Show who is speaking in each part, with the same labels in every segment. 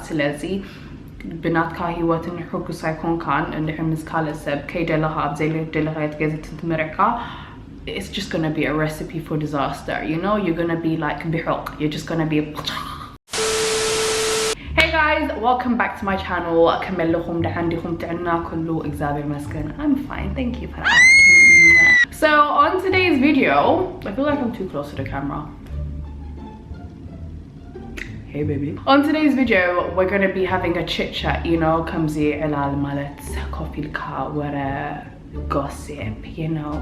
Speaker 1: ስለዚህ ብናትካ ህይወትን ሕጉስ ሳይኮን ካን እንድሕምዝ ካለሰብ ከይደለኻ ኣብዘይ ደለኻ የትገዝትን ትምርዕካ it's just gonna be a recipe for disaster, you know? You're gonna be like bihok. You're just gonna be Hey guys, welcome back to my channel. I'm fine, thank you for asking. So on today's video, I feel like I'm too close to the camera. Hey baby. On today's video, we're gonna be having a chit chat, you know, kamzi ilal malet coffee ka wara gossip, you know.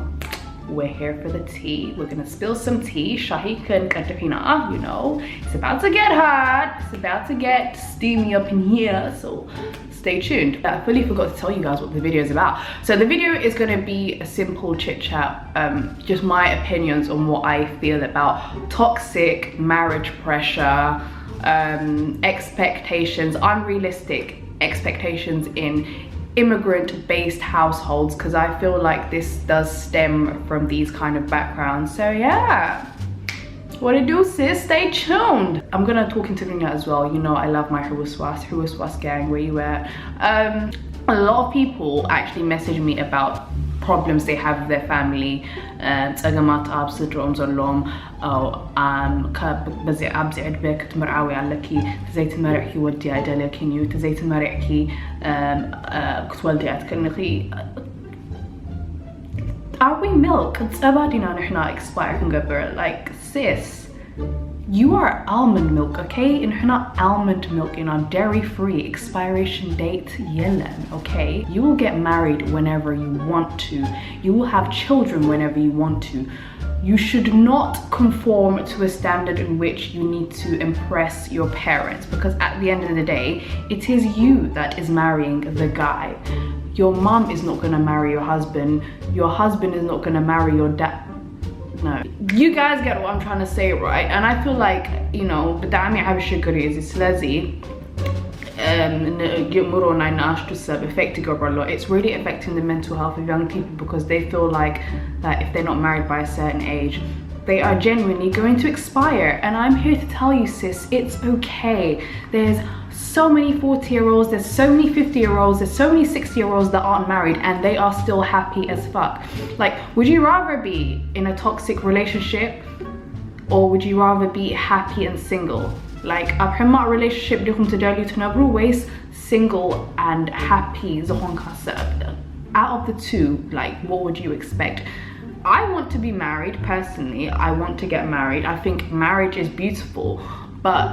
Speaker 1: We're here for the tea. We're gonna spill some tea. Shahik and Katarina, you know, it's about to get hot. It's about to get steamy up in here. So stay tuned. I fully forgot to tell you guys what the video is about. So the video is gonna be a simple chit chat, just my opinions on what I feel about toxic marriage pressure, expectations, unrealistic expectations in immigrant-based households, because I feel like this does stem from these kind of backgrounds. So yeah, what it do, sis? Stay tuned. I'm gonna talk into Dunya as well. You know I love my Huruswas gang. Where you at? A lot of people actually message me about problems they have with their family. تأجمعت syndromes along. بزي أبزعد بك تمرعوي علىكي تزي تمرعكي ودي عدالكي نيو تزي تمرعكي كتولدي عتكنخي. Are we milk? It's about نحنا expire كنقبر. Like sis, you are almond milk, okay? And you're not almond milk, in our dairy-free expiration date yellen, okay? You will get married whenever you want to. You will have children whenever you want to. You should not conform to a standard in which you need to impress your parents, because at the end of the day, it is you that is marrying the guy. Your mom is not gonna marry your husband. Your husband is not gonna marry your dad. No, you guys get what I'm trying to say, right? And I feel like, you know, it's really affecting the mental health of young people, because they feel like that if they're not married by a certain age, they are genuinely going to expire. And I'm here to tell you, sis, it's okay. There's so many 40-year-olds, there's so many 50-year-olds, there's so many 60-year-olds that aren't married and they are still happy as fuck. Like, would you rather be in a toxic relationship, or would you rather be happy and single? Like, a prima relationship ways single and happy. Out of the two, like, what would you expect? I want to be married personally. I want to get married. I think marriage is beautiful, but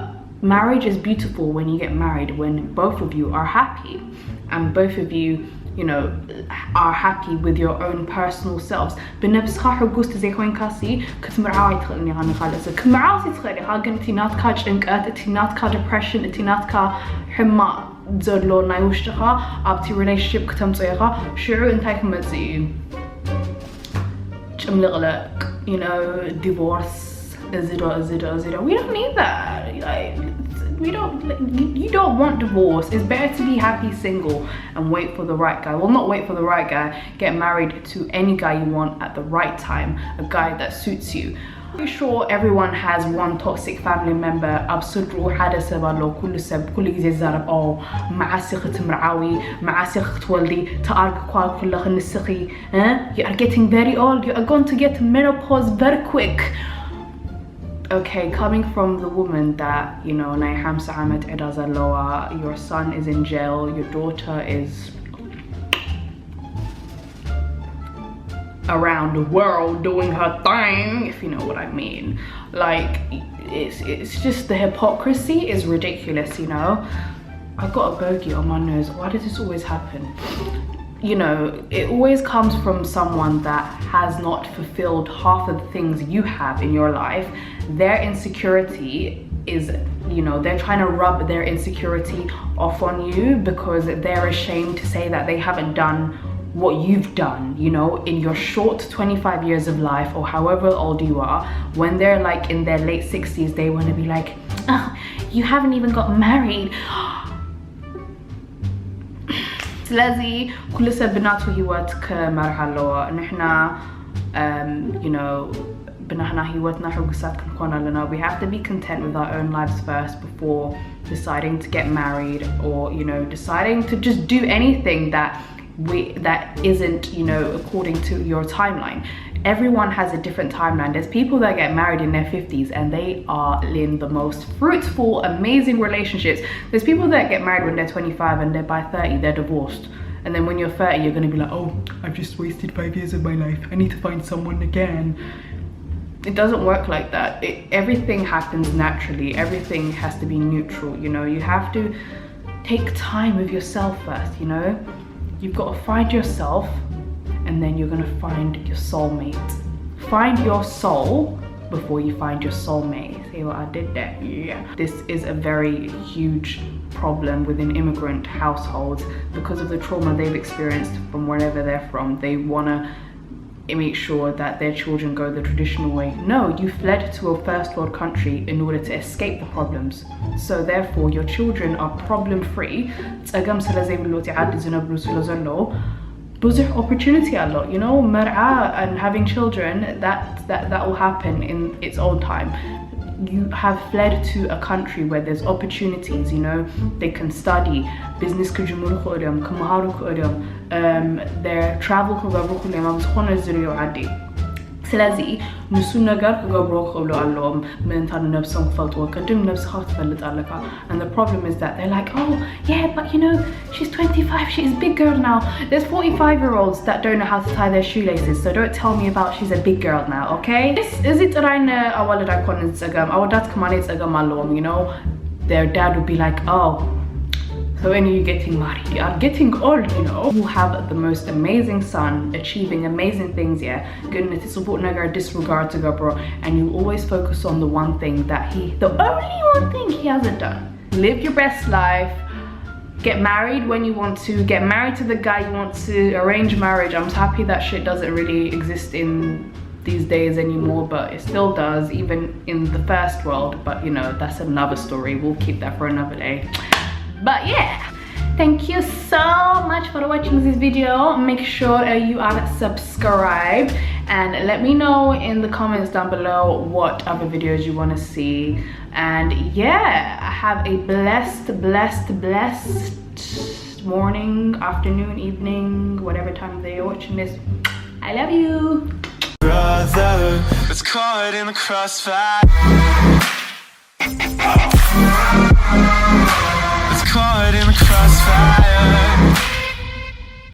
Speaker 1: marriage is beautiful when you get married when both of you are happy and both of you, you know, are happy with your own personal selves. بنفسها حقوس زي خوين كاسي كتمرعاي تخلني عن خالص كمرعاوسي تخلي هاجن تينات كاج انقات تينات كا depression تينات كا حما زلو نايوشتها أبتي relationship كتمصيها شعور انتاي كمزي جملغلق, you know, divorce. We don't need that. Like, you don't want divorce. It's better to be happy single and wait for the right guy. Well, not wait for the right guy, get married to any guy you want at the right time, a guy that suits you. I'm sure everyone has one toxic family member. أبصدروا حدا سبالو كل سب كل جزء زارب أو معاسخ تمرعوي معاسخ تولدي تارك قال كل خن السخي. You are getting very old. You are going to get menopause very quick. Okay, coming from the woman that, you know, your son is in jail, your daughter is around the world doing her thing, if you know what I mean. Like, it's just, the hypocrisy is ridiculous, you know. I've got a bogey on my nose. Why does this always happen? You know, it always comes from someone that has not fulfilled half of the things you have in your life. Their insecurity is, you know, they're trying to rub their insecurity off on you because they're ashamed to say that they haven't done what you've done, you know, in your short 25 years of life, or however old you are. When they're like in their late 60s, they want to be like, oh, you haven't even got married. ስለዚህ كل ሰው بناته ህይወት ከመርሃ ኣለዎ ንሕና you know We have to be content with our own lives first before deciding to get married, or deciding to just do anything that isn't according to your timeline. Everyone has a different timeline. There's people that get married in their 50s and they are in the most fruitful, amazing relationships. There's people that get married when they're 25 and by 30 they're divorced. And then when you're 30, you're gonna be like, oh, I've just wasted 5 years of my life. I need to find someone again. It doesn't work like that. Everything happens naturally. Everything has to be neutral, You have to take time with yourself first, You've got to find yourself, and then you're gonna find your soulmate. Find your soul before you find your soulmate. See what I did there? Yeah. This is a very huge problem within immigrant households because of the trauma they've experienced from wherever they're from. They wanna make sure that their children go the traditional way. No, you fled to a first world country in order to escape the problems. So therefore your children are problem free. ብዙሕ opportunity a lot, مرأة and having children, that will happen in its own time. You have fled to a country where there's opportunities, they can study, business كجمهور خودم كمهارو خودم their travel كجبرو خودم أمس خونه زريو عادي. ስለዚህ ንሱ ነገር ክገብሮ ክብሉ ኣለዎም ምእንታን ነብሶም ክፈልጥዎ ቅድም ነብስኻ ትፈልጥ ኣለካ. And the problem is that they're like, oh yeah, but she's 25, she's a big girl now. There's 45-year-olds that don't know how to tie their shoelaces, so don't tell me about she's a big girl now, okay? Is it ጥራይነ ኣዋልድ ኣይኮነን ዝፀገም ኣወዳት ከማነ ይፀገም ኣለዎም, their dad would be like, oh, so when are you getting married? You are getting old, You have the most amazing son, achieving amazing things, yeah. Goodness, it's support nagar disregard to go, bro. And you always focus on the one thing that the only one thing he hasn't done. Live your best life. Get married when you want to. Get married to the guy you want to. Arrange marriage. I'm happy that shit doesn't really exist in these days anymore, but it still does, even in the first world. But that's another story. We'll keep that for another day. But yeah, thank you so much for watching this video. Make sure you are subscribed and let me know in the comments down below what other videos you want to see. And yeah, have a blessed morning, afternoon, evening, whatever time they are watching this. I love you. Brother, it's caught in the crossfire. Caught in the crossfire.